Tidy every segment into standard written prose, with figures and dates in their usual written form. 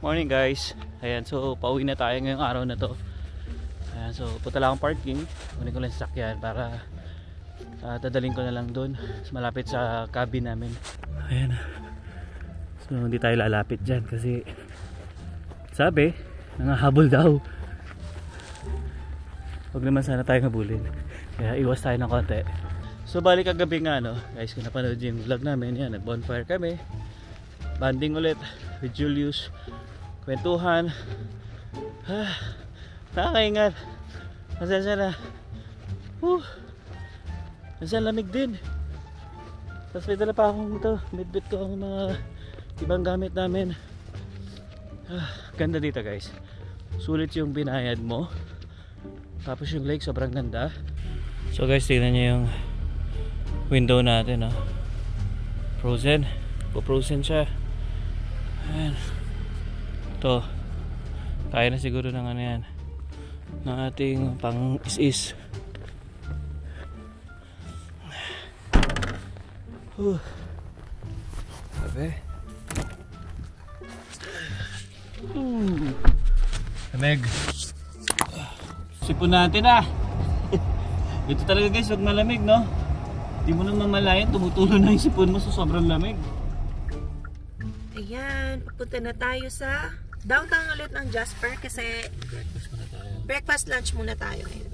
Morning guys. Ayan, so pauwi na tayo ngayong araw na to. Ayan, so punta lang akong parking. Kunin ko lang yung sasakyan para dadaling ko na lang doon malapit sa cabin namin. Ayan. So hindi tayo lalapit dyan kasi sabi, nangahabol daw. Huwag naman sana tayo habulin. Kaya iwas tayo ng konti. So balik kagabi nga guys, kung napanood yung vlog namin, yan, nag-bonfire kami. Banding ulit with Julius. Kwentuhan. Nakakaingat. Pasensya na. Nasa lamig din. Tapos may dala pa akong bit-bit ko ang mga ibang gamit namin. Ganda dito guys. Sulit yung binayad mo. Tapos yung lake sobrang ganda. So guys, tingnan nyo yung window natin. Frozen. Po-frozen siya. Ayan. Ito, kaya na siguro ng ano yan, ng ating pang is-is. Sabi lamig. Sipon natin ito talaga guys, wag malamig no. Di mo nang mamalayan, tumutulo na yung sipon mo sa sobrang lamig. Ayan, pupunta na tayo sa downtown ulit ng Jasper kasi Breakfast muna tayo. breakfast lunch muna tayo ngayon.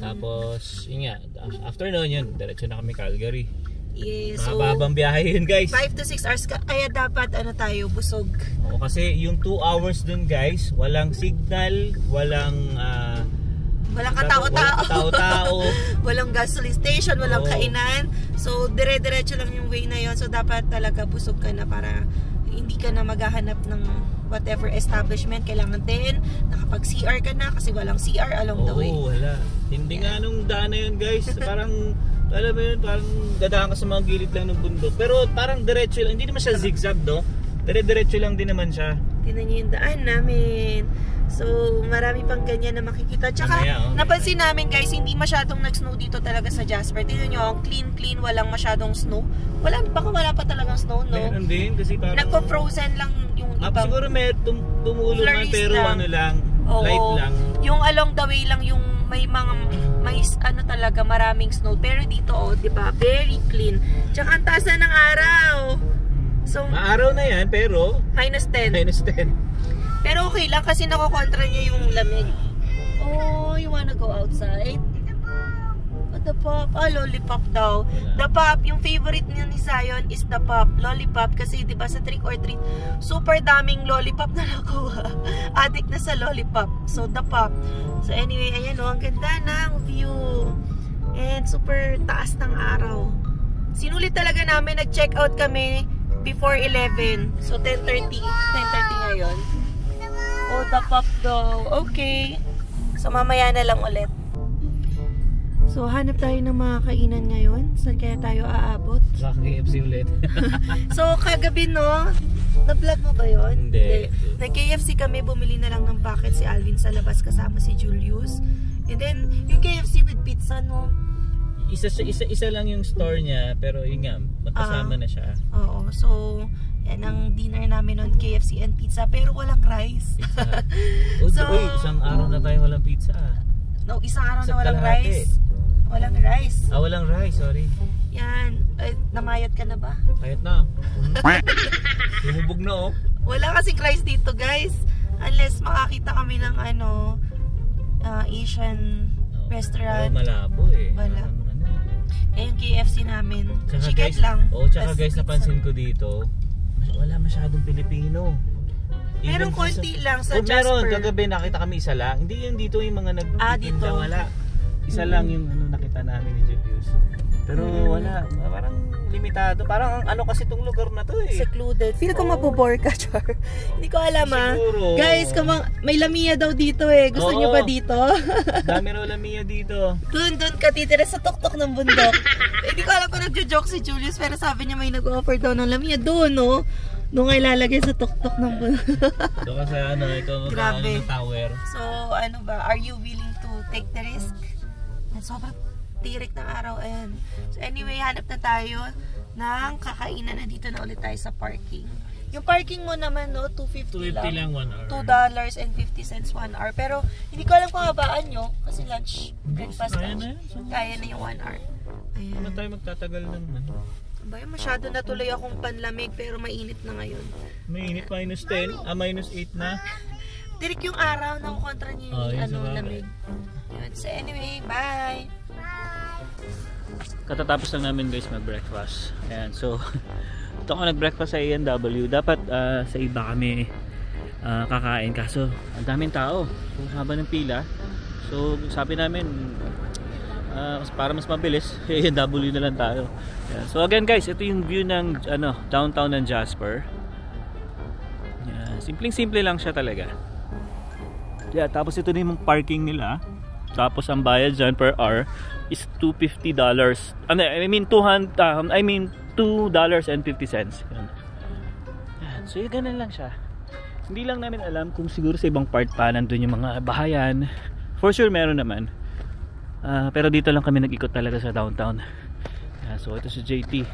Tapos, yun nga, after noon yun, diretso na kami Calgary. Yes, so Mahabang biyahe yun guys. 5 to 6 hours kaya dapat tayo busog. Oo, kasi yung 2 hours dun guys, walang signal, walang katao-tao, walang gasoline station, walang kainan. So dire-diretso lang yung way na yon. So dapat talaga busog ka na para hindi ka na maghahanap ng whatever establishment. Kailangan din nakapag-CR ka na kasi walang CR along the way. Oo, wala. Hindi nga nung daan na yun guys, parang alam mo yun, parang dadaan ka sa mga gilid lang ng bundok. Pero parang diretso lang, hindi naman siya zigzag no? Dire-diretso lang din naman siya. Tingnan niyo yung daan namin. So, marami pang ganyan na makikita. Tsaka, napansin namin guys, hindi masyadong nag-snow dito talaga sa Jasper. Tingnan nyo, clean, walang masyadong snow. Baka wala pa talagang snow, no? Meron din, kasi parang nagpo-frozen lang yung ibang siguro may tumulo man, pero lang. Oo, light lang. Yung along the way lang yung may talaga maraming snow. Pero dito, di ba, very clean. Tsaka ang taas na ng araw. So, maaraw na yan, pero -10. Pero okay lang kasi nakokontra niya yung lamig. Oh, you wanna go outside? The pop. Lollipop daw. The pop, yung favorite niya ni Zion is the pop. Lollipop kasi 'di ba sa trick or treat, super daming lollipop na nakuha. Addict na sa lollipop. So the pop. So anyway, ayan ang ganda ng view. And super taas ng araw. Sinulit talaga namin, nag-check out kami before 11. So 10:30 ngayon. Oh, the pop daw. Okay. So mamaya na lang ulit. So, hanap tayo ng mga kainan ngayon. Saan kaya tayo aabot? Sa KFC ulit. So, kagabi na-vlog mo ba yun? Hindi. Nag-KFC kami, bumili na lang ng bucket si Alvin sa labas kasama si Julius. And then, yung KFC with pizza, no? Isa lang yung store niya, pero yun nga, magkasama na siya. Oo, so, yan ang dinner namin on KFC and pizza, pero walang rice. So, isang araw na tayo walang pizza. No, isang araw na walang rice. Walang rice. Walang rice, sorry. Yan. Namayat ka na ba? Mayat na. Lumubog na Wala kasing rice dito guys. Unless makakita kami ng Asian restaurant. Malabo Wala. Yung KFC namin. Tsaka chicken guys, lang. Tsaka guys, napansin ko dito, wala masyadong Pilipino. Meron konti lang sa Jasper. Meron, kagabi nakita kami isa lang. Hindi yung dito yung mga nagtitinda, wala. Isa lang yung nakita namin ni Julius. Pero wala, parang limitado. Parang kasi tong lugar na to Secluded. Feel ko mabobore ka, Char. Hindi ko alam siguro. Guys, may Lamia daw dito Gusto niyo ba dito? Dami raw Lamia dito. Doon ka titira sa tuktok ng bundok. Hindi ko alam kung nagjo-joke si Julius, pero sabi niya may nag-offer daw ng Lamia doon, no? Doon nga ilalagay sa tuktok ng bundok. Doon ka sa ito Grabe. Ng tower. So, are you willing to take the risk? Sobrang tirik ng araw. So anyway, hanap na tayo ng kakainan. Nandito na ulit tayo sa parking. Yung parking mo naman, no, $2.50 250 lang 1 hour. $2.50 1 hour. Pero, hindi ko alam kung habaan nyo. Kasi lunch, breakfast Kaya lunch. na yan. Kaya na yung 1 hour. Ayan. Ano tayo magtatagal ng ano? Abay, masyado na tuloy akong panlamig pero mainit na ngayon. Mainit, minus 10. Minus 8 na. Direk yung araw na kontra niya yung yun ano, sa bagay. lamig. Yun. So anyway, bye! Katatapos lang namin guys mag-breakfast. Ayan, so ito ako nag-breakfast sa A&W. Dapat sa iba kami kakain, kaso ang daming tao. So haba ng pila. So sabi namin para mas mabilis, A&W na lang tayo. Ayan. So again guys, ito yung view ng downtown ng Jasper. Ayan, simpleng-simple lang siya talaga. Yeah, tapos ito din yung parking nila. Tapos ang bayad dyan per hour is $250. I mean $2.50. Yan. So yung ganun lang siya. Hindi lang namin alam kung siguro sa ibang part pa nandun yung mga bahayan. For sure meron naman. Pero dito lang kami nag-ikot talaga sa downtown. So ito si JT.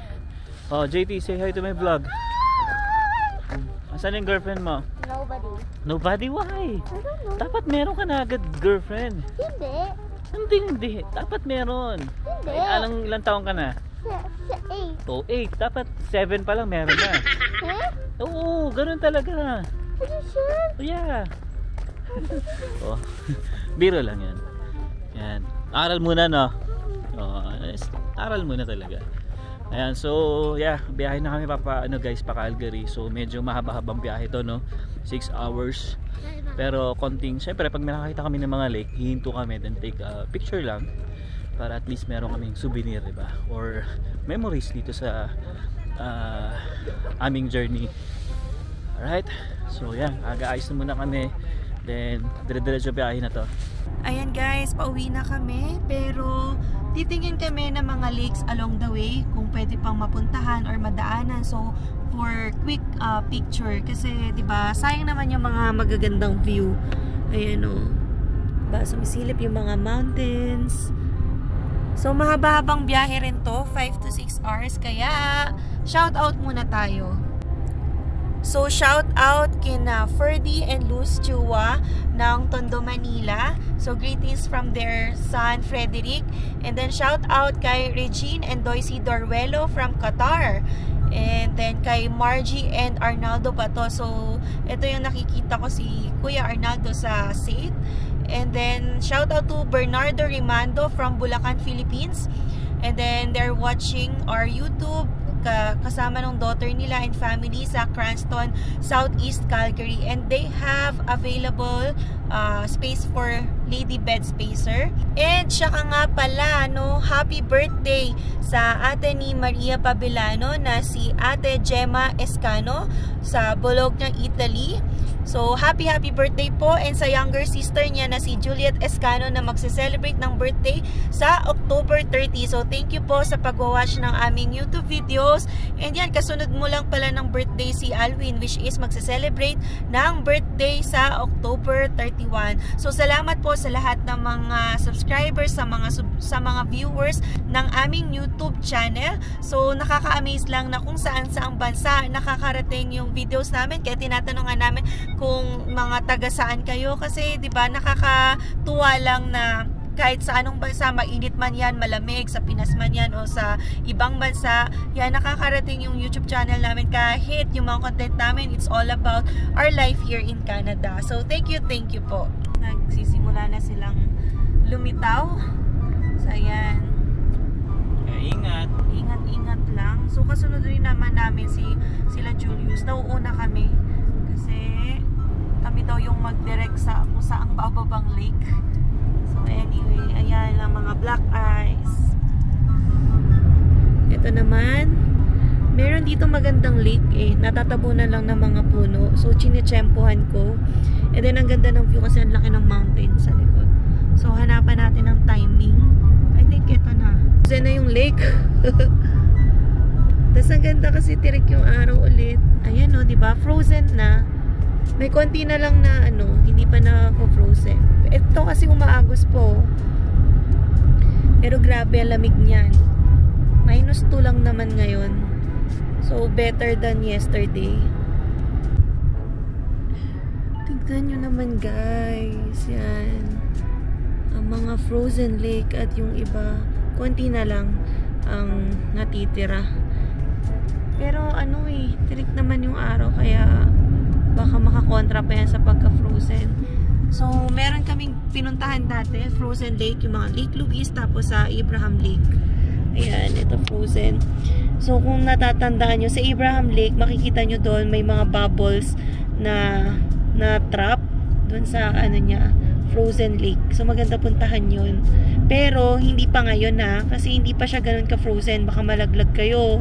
Oh JT, say hi to my vlog. Asan yung girlfriend mo? Nobody. Nobody? Why? I don't know. Dapat meron ka na agad girlfriend. Hindi. Hindi. Dapat meron. Hindi. Ay, ilang taon ka na? Sa 8. Oh, 8. Dapat 7 pa lang meron na. Huh? Oo, ganun talaga. Are you sure? Oh, yeah. Oh, biro lang yan. Yan. Aral muna, no? Oh, aral muna talaga. Ayan, so yeah, biyahe na kami pa Calgary. So medyo mahaba-habang biyahe to, no? 6 hours. Pero konting, syempre pag may nakakita kami ng mga lake, hihinto kami, then take a picture lang para at least meron kaming souvenir, diba? Or memories dito sa aming journey. Alright, so yeah, aga-ayos na muna kami, then dire-diretso biyahe na to. Ayan guys, pauwi na kami. Pero titingin kami ng mga lakes along the way kung pwede pang mapuntahan or madaanan. So for quick picture, kasi 'di ba sayang naman yung mga magagandang view. Ayan o, diba, sumisilip yung mga mountains. So mahaba-habang biyahe rin to, 5 to 6 hours. Kaya shout out muna tayo. So shout out kina Ferdy and Luz Chua ng Tondo, Manila. So greetings from their son Frederick. And then shout out kay Regine and Doisy Dorwelo from Qatar. And then kay Margie and Arnaldo Pato. So ito yung nakikita ko si Kuya Arnaldo sa Said. And then shout out to Bernardo Rimando from Bulacan, Philippines. And then they're watching our YouTube kasama ng daughter nila and family sa Cranston, Southeast Calgary, and they have available space for lady bed spacer. And saka nga pala, no, happy birthday sa ate ni Maria Pabilano na si Ate Gemma Escano sa Bologna, Italy. So, happy birthday po, and sa younger sister niya na si Juliet Escano na magse-celebrate ng birthday sa October 30. So, thank you po sa pag-watch ng aming YouTube videos. And yan, kasunod mo lang pala ng birthday si Alwin, which is magse-celebrate ng birthday sa October 31. So, salamat po sa lahat ng mga subscribers, sa mga viewers ng aming YouTube channel. So, nakaka-amaze lang na kung saan-saang bansa nakakarating yung videos namin. Kaya tinatanungan namin kung mga taga saan kayo, kasi 'di ba nakakatuwa lang na kahit sa anong bansa, mainit man yan, malamig, sa Pinas man yan o sa ibang bansa, yan nakakarating yung YouTube channel namin. Kahit yung mga content namin, it's all about our life here in Canada. So thank you po. Nagsisimula na silang lumitaw. So ayan, Ingat. ingat lang. So kasunod rin naman namin sila Julius. Nauuna kami kasi kami daw yung mag-direct sa kung saang bababang lake. So anyway, ayan ang mga black eyes. Ito naman, meron dito magandang lake eh. Natatabunan lang ng mga puno. So chinitsempohan ko. And then ang ganda ng view kasi ang laki ng mountain sa likod. So hanapan natin ng timing. I think ito na. Diyan na yung lake. Tapos ang ganda kasi tirik yung araw ulit. Ayan o, diba? Frozen na. May konti na lang na hindi pa na frozen. Ito kasi umaagos po. Pero grabe ang lamig niyan. -2 lang naman ngayon. So better than yesterday. Tignan nyo naman guys. Yan. Ang mga frozen lake at yung iba, konti na lang ang natitira. Pero ano tirik naman yung araw kaya baka makakontra pa yan sa pagka-frozen. So, meron kaming pinuntahan dati, frozen lake, yung mga Lake Louise, tapos sa Abraham Lake. Ayan, ito frozen. So, kung natatandaan nyo, sa Abraham Lake, makikita nyo doon may mga bubbles na trap doon sa frozen lake. So, maganda puntahan yun. Pero, hindi pa ngayon kasi hindi pa siya ganun ka-frozen. Baka malaglag kayo.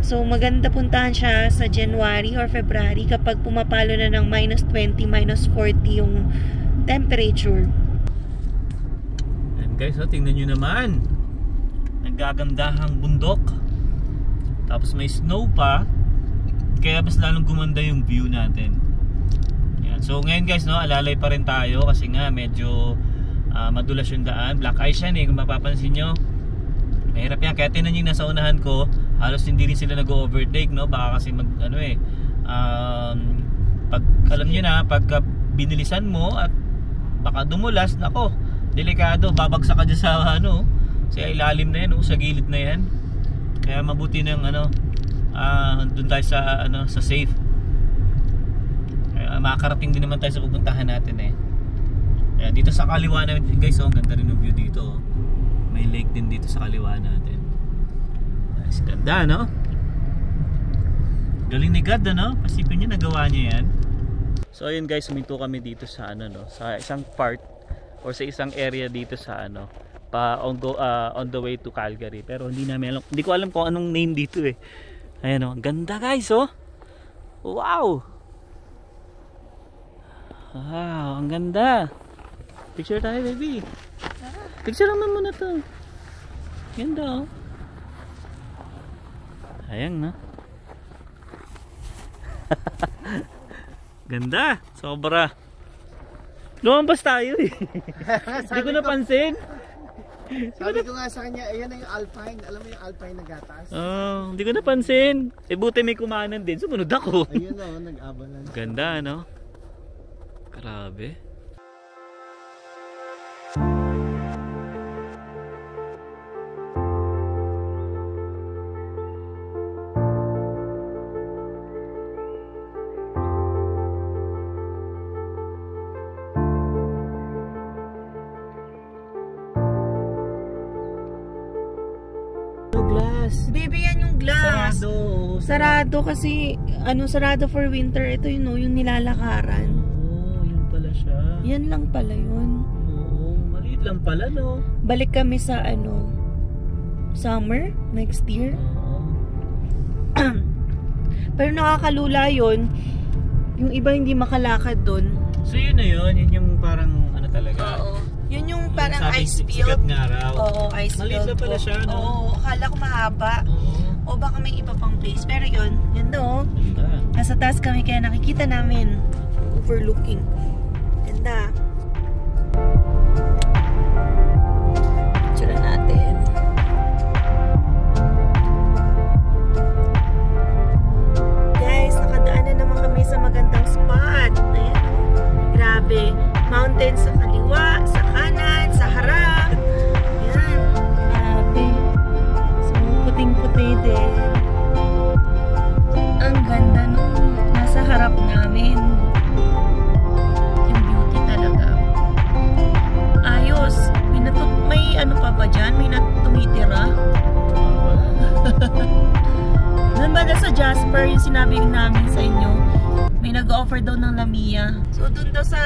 So, maganda puntahan siya sa January or February kapag pumapalo na ng -20, -40 yung temperature. And guys, tingnan nyo naman. Naggagandahang bundok. Tapos may snow pa. Kaya mas lalong gumanda yung view natin. Yan. So, ngayon guys, alalay pa rin tayo kasi nga medyo madulas yung daan. Black ice yan kung mapapansin nyo. Mahirap yan. Kaya tinan nyo nasa unahan ko, halos hindi rin sila nag-overtake, baka kasi pag alam nyo na, pagka binilisan mo at baka dumulas, nako, delikado, babagsak ka dyan sa sa ilalim na yan, sa gilid na yan. Kaya mabuti ng dun tayo sa sa safe. Kaya makakarating din naman tayo sa pupuntahan natin Kaya dito sa kaliwa na guys, ang ganda rin yung view dito. May lake din dito sa kaliwa natin. Nice, ganda galing ni God Pasipin niya nagawa niya yan. So ayun guys, huminto kami dito sa sa isang part or sa isang area dito sa on the way to Calgary. Pero hindi ko alam kung anong name dito Ayan ang ganda guys Wow! Wow, ang ganda. Picture tayo baby. Picture naman muna to. Ganda Ayan Ganda. Sobra. Lumabas tayo Hindi ko napansin. Sabi ko nga sa kanya, ayan na yung Alpine. Alam mo yung Alpine na gatas? Hindi ko napansin. Buti may kumanan din. Sumunod ako. Ayun nag-abalan. Ganda Grabe. Glass. Baby, yan yung glass. Sarado kasi, sarado for winter. Ito yung nilalakaran. Yun pala siya. Yan lang pala yun. Oo, maliit lang pala Balik kami sa summer, next year. Pero nakakalula yun. Yung iba hindi makalakad dun. So yun na yun yung parang talaga. Oo. Yun yung parang ice field. Sikat nga raw. Oo, ice field. Maliit lang pala siya, Oo, akala ko mahaba. O baka may iba pang place. Pero yun, ganda Ganda. Nasa taas kami kaya nakikita namin. Overlooking. Ganda. Picture natin. Guys, nakadaan na naman kami sa magandang spot. Ayan. Grabe. Mountains sa kaliwa, sa kanan, sa harap. Ayan. Grabe. So, puting-puti din. Ang ganda nasa harap namin. Yung beauty talaga. Ayos. May pa ba dyan? May tumitira? Doon ba sa Jasper, yung sinabi namin sa inyo, may nag-offer daw ng Lamia. So doon daw sa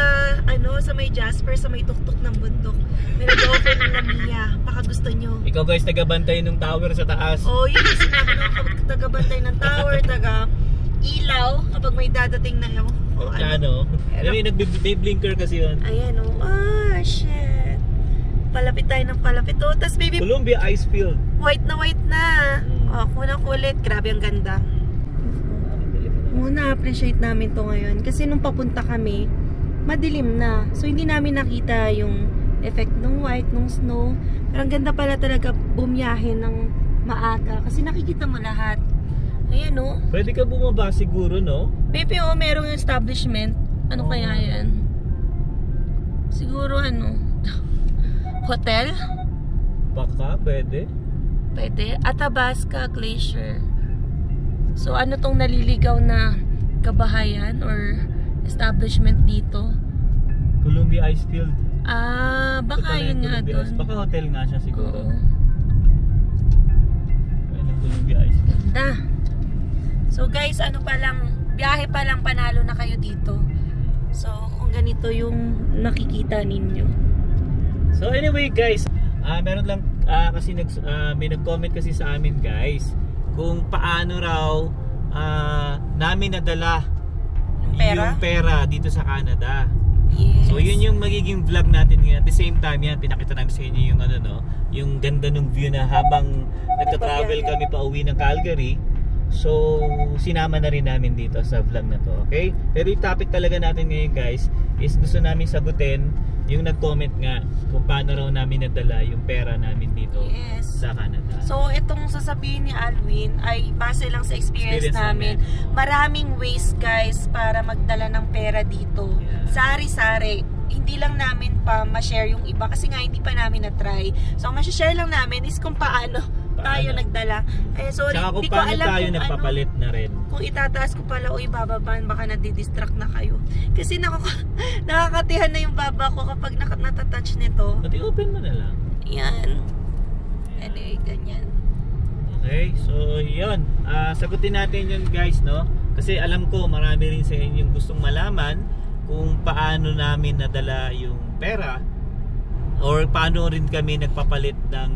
sa may Jasper, sa may tuktok ng bundok, may nag-offer ng Lamia. Baka gusto nyo. Ikaw guys, tagabantay ng tower sa taas. Oh, yun yung sinabi ng tagabantay ng tower, taga-ilaw kapag may dadating na May blinker kasi yun. Ayan shit. Palapit tayo ng palapit. Tapos baby, Columbia Ice Field. white na. Kunang kulit. Grabe ang ganda. Muna appreciate namin to ngayon. Kasi nung papunta kami, madilim na. So hindi namin nakita yung effect ng white, ng snow. Pero ang ganda pala talaga bumiyahe ng maaga. Kasi nakikita mo lahat. Ayan Pwede ka bumaba siguro, Baby, merong establishment. Ano kaya yan? Siguro ano? Hotel? Baka, pwede. Pwede. Athabasca Glacier. So ano tong naliligaw na kabahayan or establishment dito? Columbia Ice Field. Baka yun nga doon. Baka hotel nga siya siguro. Oo. Ayun ang Columbia Ice Field. Ganda. So guys, ano pa lang, biyahe pa lang panalo na kayo dito. So kung ganito yung nakikita ninyo. So anyway guys, meron lang kasi may nag-comment kasi sa amin guys kung paano raw namin nadala yung pera dito sa Canada. Yes. So yun yung magiging vlog natin ngayon. At the same time yan, pinakita namin sa inyo yung ano no, yung ganda ng view na habang nagta-travel kami pa uwi ng Calgary. So sinama na rin namin dito sa vlog na to, okay? Pero yung topic talaga natin ngayon guys is gusto namin sagutin yung nag-comment nga kung paano raw namin nadala yung pera namin dito sa Canada. So itong sasabihin ni Alwin ay base lang sa experience namin. Maraming ways guys para magdala ng pera dito. Sari-sari. Hindi lang namin pa ma-share yung iba kasi nga hindi pa namin na-try. So ang ma-share lang namin is kung paano tayo nagdala. So tsaka kung hindi ko paano alam tayo kung nagpapalit na rin. Kung itataas ko pala o ibababaan, baka nadidistract na kayo. Kasi nakakatihan na yung baba ko kapag natatouch nito. Pati open mo na lang. Yan. Anyway, ganyan. Okay, so yun. Sagutin natin yun guys, no? Kasi alam ko marami rin sa inyo yung gustong malaman kung paano namin nadala yung pera or paano rin kami nagpapalit ng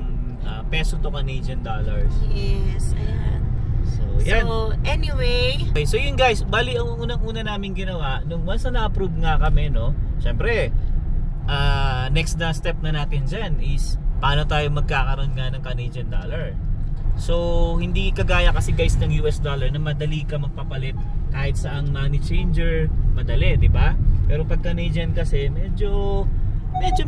peso to Canadian dollars. Yes, ayan. So, yan. So, anyway. Okay, so yun guys, bali ang unang-una namin ginawa, nung once na na-approve nga kami, no? Siyempre, next na step na natin dyan is paano tayo magkakaroon nga ng Canadian dollar. So, hindi kagaya kasi guys ng US dollar na madali ka magpapalit kahit saang money changer, madali, di ba? Pero pag Canadian kasi, medyo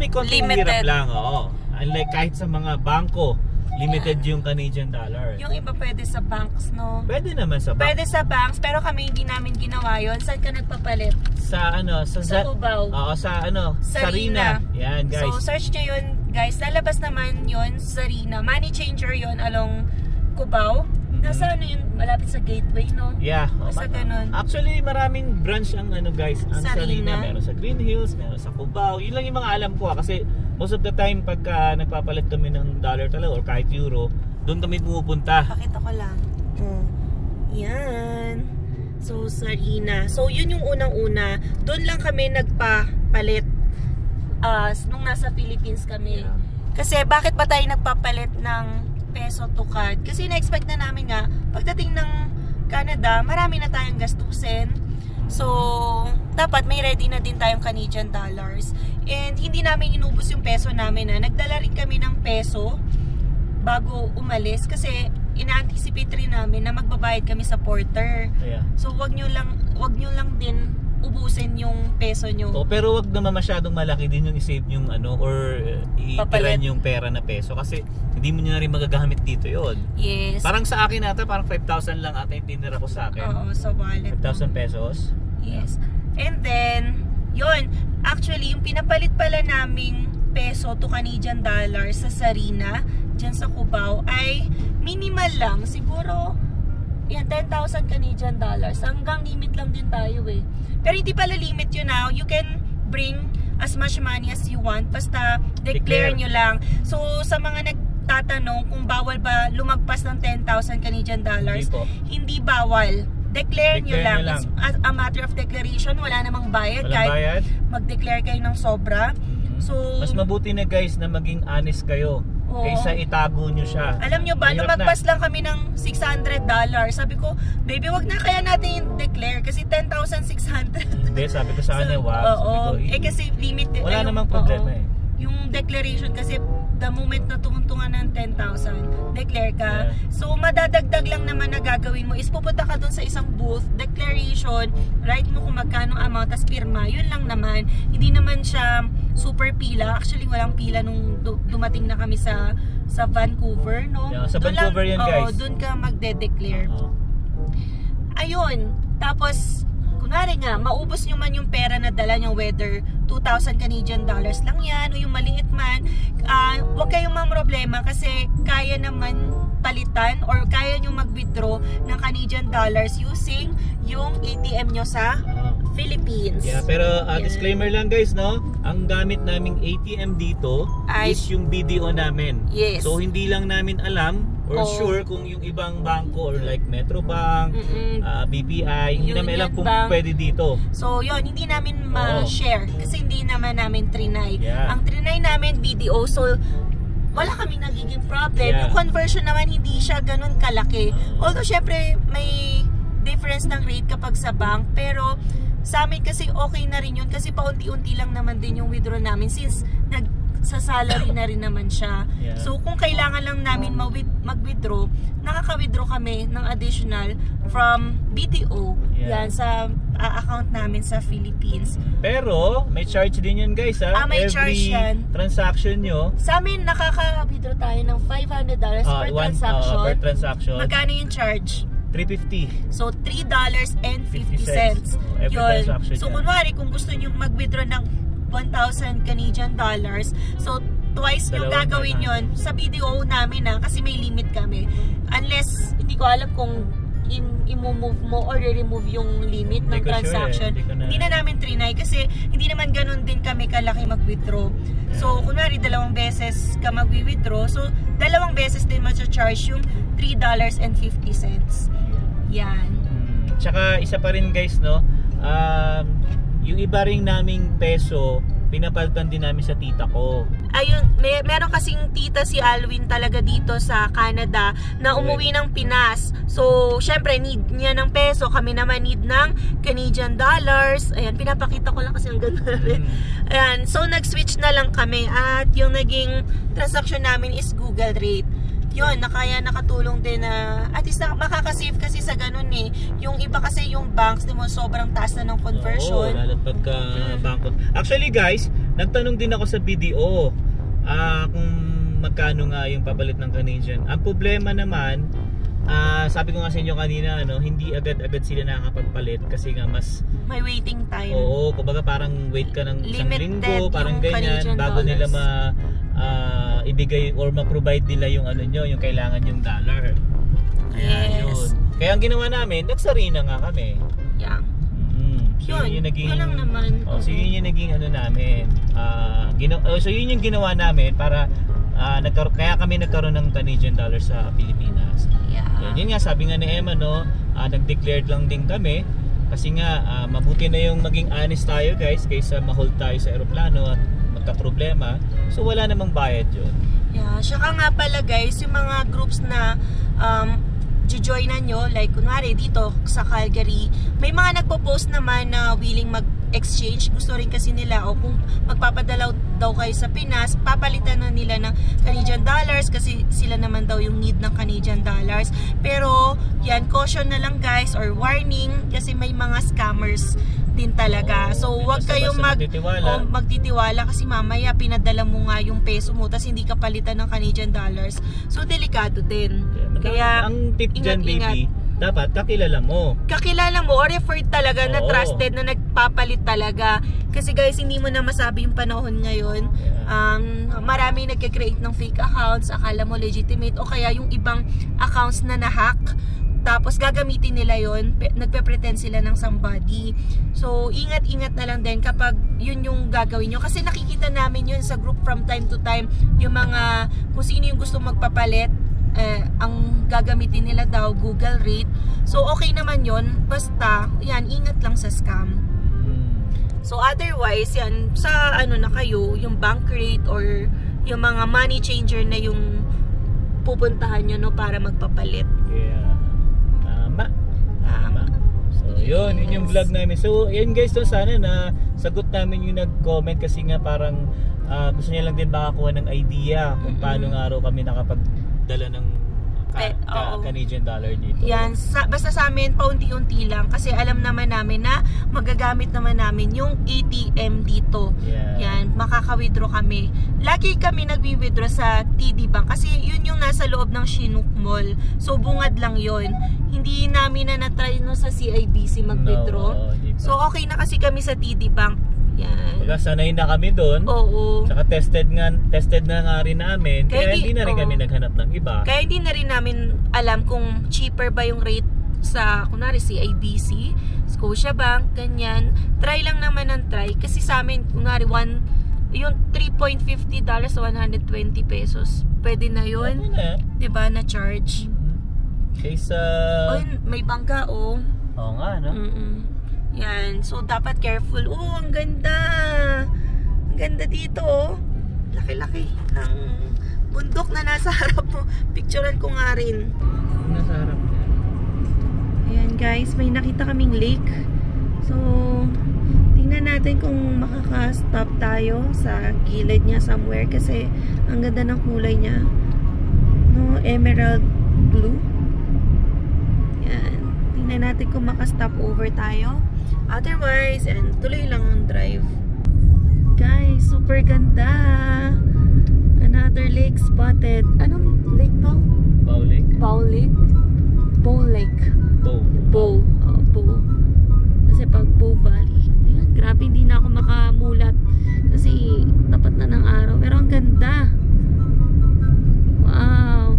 may konting hirap lang, oo. Unlike kahit sa mga bangko, limited yung Canadian dollar. Yung iba pwede sa banks, no? Pwede naman sa bank. Pwede sa banks, pero kami hindi namin ginawa yun. Saan ka nagpapalit? Sa ano? Sa Cubao. Oo, sa ano? Sarina. Yan guys. So, search nyo yun, guys. Lalabas naman yun, Sarina. Money changer yun along Cubao. Nasa ano yun, malapit sa gateway, no? Yeah. Basta ganun. Actually, maraming branch ang ano guys. Ang Sarina. Meron sa Green Hills, meron sa Cubao. Yun lang yung mga alam ko kasi most of the time pagka nagpapalit kami ng dollar talaga or kahit euro, doon kami pumupunta. Pakita ko lang. Yan. So, Sarina. So, yun yung unang-una. Doon lang kami nagpapalit nung nasa Philippines kami. Yeah. Kasi bakit pa tayo nagpapalit ng peso to CAD? Kasi na-expect na namin nga, pagdating ng Canada, marami na tayong gastusin. So, dapat may ready na din tayong Canadian dollars. And hindi namin inubos yung peso namin na. Nagdala rin kami ng peso bago umalis kasi ina-anticipate rin namin na magbabayad kami sa porter. Yeah. So, wag nyo lang din ubusin yung peso nyo. Oh, pero wag naman masyadong malaki din yung i-save yung ano or itiran yung pera na peso kasi hindi mo na rin magagamit dito yon. Yes. Parang sa akin ata, parang 5,000 lang ata yung tinira ko sa akin. Oo, sa wallet. 5,000 pesos. Yes. And then, yun, actually, yung pinapalit pala naming peso to Canadian dollars sa Sarina, dyan sa Cubao, ay minimal lang. Siguro, yan, 10,000 Canadian dollars. Hanggang limit lang din tayo eh. Pero hindi pala limit yun now. You can bring as much money as you want. Basta declare nyo lang. So, sa mga nagtatanong kung bawal ba lumagpas ng 10,000 Canadian dollars, hindi bawal. Declare nyo lang. It's a matter of declaration. Wala namang bayad. Walang bayad? Mag-declare kayo ng sobra. So, mas mabuti na guys na maging honest kayo kaysa itago nyo siya. Alam nyo ba, lumagpas lang kami ng $600. Sabi ko, baby, wag na kaya natin yung declare kasi 10,600. Hindi, sabi ko sa kanya, wag. Oo. Kasi limit. Wala namang problema eh. Yung declaration kasi the moment na tumuntungan ng 10,000, declare ka. Yeah. So, madadagdag lang naman na gagawin mo is pupunta ka dun sa isang booth, declaration, write mo kung magkano amount, tas pirma. Yun lang naman. Hindi naman siya super pila. Actually, walang pila nung dumating na kami sa Vancouver, no? Yeah, sa Vancouver yun, guys. Oo, dun ka magde-declare. Ayun. Tapos, kunwari nga, maubos nyo man yung pera na dala nyo, whether 2,000 Canadian dollars lang yan o yung maliit man, huwag kayong problema kasi kaya naman palitan or kaya nyo mag-withdraw ng Canadian dollars using yung ATM nyo sa Philippines. Yeah, pero disclaimer lang guys, no? Ang gamit naming ATM dito is yung BDO namin. Yes. So hindi lang namin alam or sure kung yung ibang bangko or like Metrobank, BPI, hindi namin alam kung pwede dito. So yun, hindi namin ma-share kasi hindi naman namin trinay. Yeah. Ang trinay namin BDO, so wala kami nagiging problem. Yeah. Yung conversion naman hindi siya ganun kalaki. Although syempre may difference ng rate kapag sa bank, pero sa amin kasi okay na rin yun kasi paunti-unti lang naman din yung withdraw namin since sa salary na rin naman siya. Yeah. So kung kailangan lang namin mag-withdraw, nakaka-withdraw kami ng additional from BDO. Yeah. Yan sa account namin sa Philippines. Pero may charge din yun guys ha. May Every charge yan. transaction nyo. Sa amin nakaka-withdraw tayo ng $500 per transaction. Per transaction. Magkano yung charge? $3.50. So, $3.50. Every transaction So, yan. kunwari, kung gusto nyo mag-withdraw ng 1,000 Canadian dollars, so, twice nyo gagawin yon sa BDO namin kasi may limit kami. Unless, hindi ko alam kung i-move mo or remove yung limit ng transaction. Hindi na namin trinay kasi hindi naman ganun din kami kalaki mag-withdraw. So, kunwari, 2 beses ka mag-withdraw. So, 2 beses din ma-charge yung $3.50. Yan. Tsaka isa pa rin guys, no? Yung iba ring naming peso, pinapalitan din namin sa tita ko. Ayun, meron kasing tita si Alwin talaga dito sa Canada na umuwi ng Pinas. So, syempre, need niya ng peso. Kami naman need ng Canadian dollars. Ayan, pinapakita ko lang kasi ang ganda rin. Ayan, so nag-switch na lang kami at yung naging transaction namin is Google Rate. Yun, nakatulong din na at least makakasave kasi sa ganun eh. Yung iba kasi yung banks, di mo, sobrang taas na ng conversion. Oo, lalo't pagka bangko. Actually guys, nagtanong din ako sa BDO kung magkano nga yung papalit ng Canadian. Ang problema naman, sabi ko nga sa inyo kanina, hindi agad-agad sila nakakapagpalit kasi nga mas may waiting time. Oo, kumbaga parang wait ka ng isang Limited linggo, parang yung ganyan, Canadian bago nila dollars. ibigay or ma-provide nila yung yung kailangan yung dollar. Kaya Yes. yun. Kaya ang ginawa namin, nagsarina nga kami. Yeah. So yun yung naging, yun lang naman. so yun yung naging namin. So yun yung ginawa namin para kaya kami nagkaroon ng Canadian dollars sa Pilipinas. Yeah. Yun nga, sabi nga ni Emma, nag-declared lang din kami kasi nga mabuti na yung maging honest tayo guys kaysa ma-hold tayo sa eroplano at magka-problema. So wala namang bayad yun. Yeah, saka nga pala guys, yung mga groups na joinan nyo, like kunwari dito sa Calgary, may mga nagpo-post naman na willing mag-exchange. Gusto rin kasi nila o kung magpapadala daw kayo sa Pinas, papalitan na nila ng Canadian dollars kasi sila naman daw yung need ng Canadian dollars. Pero yan, caution na lang guys or warning kasi may mga scammers din talaga. So wag kayong magtitiwala kasi mamaya pinadala mo nga yung peso mo tapos hindi ka palitan ng Canadian dollars. So delikado din. Kaya ang tip dyan baby, dapat kakilala mo o referred talaga na trusted na nagpapalit talaga. Kasi guys, hindi mo na masabi yung panahon ngayon. Marami nagke-create ng fake accounts, akala mo legitimate o kaya yung ibang accounts na na-hack. Tapos gagamitin nila yon, nagpe-pretend sila ng somebody. So ingat-ingat na lang din kapag yun yung gagawin nyo. Kasi nakikita namin yun sa group from time to time. Yung mga, kung sino yung gusto magpapalit, ang gagamitin nila daw Google Rate. So okay naman yun. Basta, yan, ingat lang sa scam. So otherwise, yan, sa na kayo, yung bank rate or yung mga money changer na yung pupuntahan nyo para magpapalit. Yeah. Tama. So yun yung vlog namin. So yun guys, sana na sagot namin yung nag-comment kasi nga parang gusto niya lang din makakuha ng idea kung paano nga raw kami nakapagdala ng Canadian dollar dito. Yan, basta sa amin paunti-unti lang kasi alam naman namin na magagamit naman namin yung ATM dito. Yeah. Yan, makaka-withdraw kami lagi kami nagwi-withdraw sa TD Bank kasi yun yung nasa loob ng Chinook Mall. So bungad lang yun. Hindi namin na na-try no sa CIBC mag-withdraw. So okay na kasi kami sa TD Bank. Yan. Pagkasanay na kami doon. Oo. Saka tested na nga rin namin. Kaya hindi na rin kami naghanap ng iba. Kaya hindi na rin namin alam kung cheaper ba yung rate sa, kunwari, CIBC, Scotiabank, ganyan. Try lang naman ng try. Kasi sa amin, kunwari, yung $3.50 sa 120 pesos. Pwede na yun. Okay na. Diba, na charge. Kaysa... Oh, may bangka, oh. Oo nga, no? Yan. So, dapat careful. Oh, ang ganda. Ang ganda dito, oh. Laki-laki ng bundok na nasa harap mo. Picturean ko nga rin. Nasa harap niya. Ayan, guys. May nakita kaming lake. So, tingnan natin kung makaka-stop tayo sa gilid niya somewhere. Kasi, ang ganda ng kulay niya. No, emerald blue. Yan. Tingnan natin kung maka-stop over tayo. Otherwise, and tuloy lang ang drive. Guys, super ganda. Another lake spotted. Anong lake to? Bow Lake? Bow Lake? Bow Lake. Bow. Bow. Bow. Kasi pag Bow Valley. Ayan, grabe, hindi na ako makamulat. Kasi tapat na ng araw. Pero ang ganda. Wow.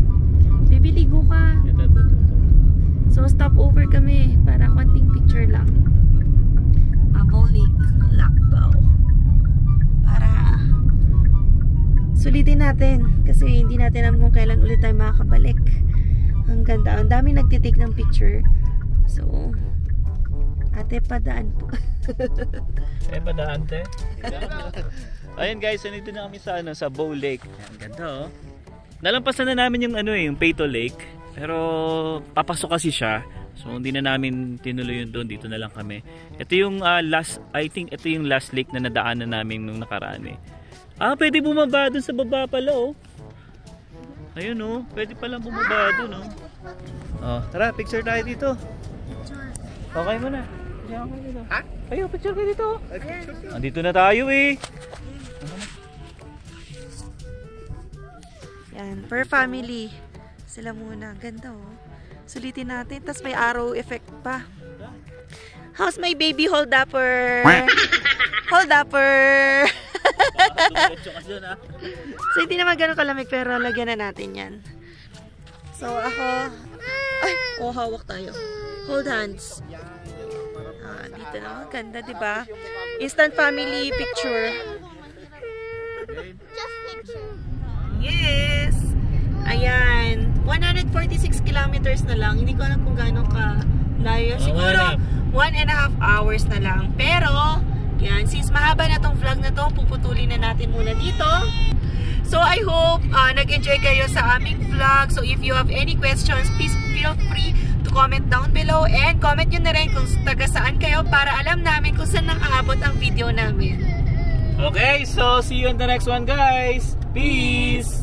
Bibiligo ka. Ito. So, stop over kami para konting picture lang. Bow Lake, Lakbaw. Para sulitin natin. Kasi hindi natin alam kung kailan ulit tayo makakabalik. Ang ganda. Ang dami nagtitake ng picture. So, ate, padaan po. Padaan, te. Ayun guys, nandito na kami sa Bow Lake. Ang ganda, oh. Nalampasan na namin yung yung Peyto Lake. Pero papasok kasi siya. So hindi na namin tinuloy yun doon, dito na lang kami. Ito yung I think ito yung last lake na nadaanan namin nung nakaraan eh. Pwede bumaba doon sa baba pala, oh. Ayun, oh, pwede palang bumaba doon, oh. Oh, tara, picture tayo dito. Okay mo na. Ha? Kayo, picture kayo dito. Andito na tayo eh. Yan, per family. Sila muna. Ganda, oh. Sulitin natin. Tapos may arrow effect pa. How's my baby hold upper? Hold upper! So, hindi naman ganun kalamig, pero lagyan na natin yan. So, ako... Ay! Oh, hawak tayo. Hold hands. Dito na. Ganda, diba? Instant family picture. Just picture. Yes! Ayan. 146 kilometers na lang. Hindi ko alam kung gano'ng ka layo. Siguro 1.5 hours na lang. Pero, yan, since mahaba na tong vlog na to, puputulin na natin muna dito. So, I hope nag-enjoy kayo sa aming vlog. So, if you have any questions, please feel free to comment down below. And comment nyo na rin kung taga saan kayo para alam namin kung saan nang aabot ang video namin. Okay, so see you in the next one, guys. Peace!